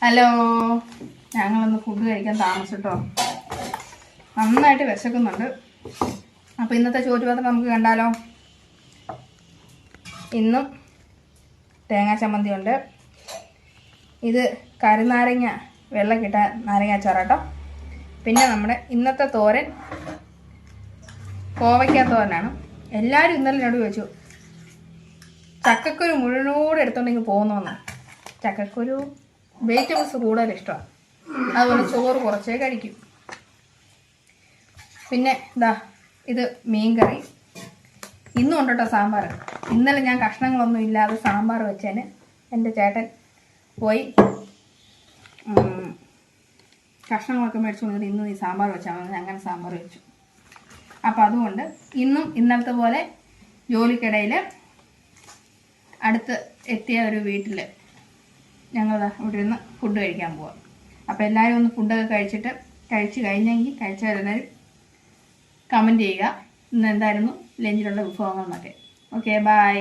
Hello, ഞങ്ങളൊന്ന് food കഴിക്കാൻ താമസിട്ടോ. നന്നായിട്ട് വിശക്കുന്നുണ്ട്. അപ്പോൾ ഇന്നത്തെ ചോറ്റുപാത്രം നമുക്ക് കണ്ടാലോ. ഇന്നും തേങ്ങാ ചമ്മന്തി ഉണ്ട്. ഇത് കരുനാരങ്ങ വെള്ളക്കിട്ട നാരങ്ങ അച്ചാറാട്ടോ. പിന്നെ നമ്മുടെ ഇന്നത്തെ തോരൻ കോവയ്ക്ക തോരനാണ്. എല്ലാവരും ഇന്നലെ എന്നോട് ചോദിച്ചു ചക്കക്കുരു മുഴുവനോടെ എടുത്തോണ്ടെങ്കിൽ പോകുന്നോന്ന്. ചക്കക്കുരു വെജിറ്റബിൾസ് കൂടുതൽ ഇഷ്ടമാണ്, അതുപോലെ ചോറ് കുറച്ചേ കഴിക്കും. പിന്നെ ഇത് മീൻകറി. ഇന്നും ഉണ്ട് കേട്ടോ സാമ്പാർ. ഇന്നലെ ഞാൻ കഷ്ണങ്ങളൊന്നും ഇല്ലാതെ സാമ്പാർ വെച്ചതിന് എൻ്റെ ചേട്ടൻ പോയി കഷ്ണങ്ങളൊക്കെ മേടിച്ചു കൊണ്ടിട്ട് ഇന്നും ഈ സാമ്പാർ വെച്ചാൽ മതി, അങ്ങനെ സാമ്പാർ വെച്ചു. അപ്പോൾ അതുകൊണ്ട് ഇന്നും ഇന്നലത്തെ പോലെ ജോലിക്കിടയിൽ അടുത്ത് എത്തിയ ഒരു വീട്ടിൽ ഞങ്ങൾ ഇവിടെ നിന്ന് ഫുഡ് കഴിക്കാൻ പോവാം. അപ്പോൾ എല്ലാവരും ഒന്ന് ഫുഡൊക്കെ കഴിച്ച് കഴിഞ്ഞെങ്കിൽ കഴിച്ചവരെല്ലാവരും കമൻറ്റ് ചെയ്യുക ഇന്ന് എന്തായിരുന്നു ലഞ്ചിലുള്ള വിഭവങ്ങൾ എന്നൊക്കെ. Okay, by.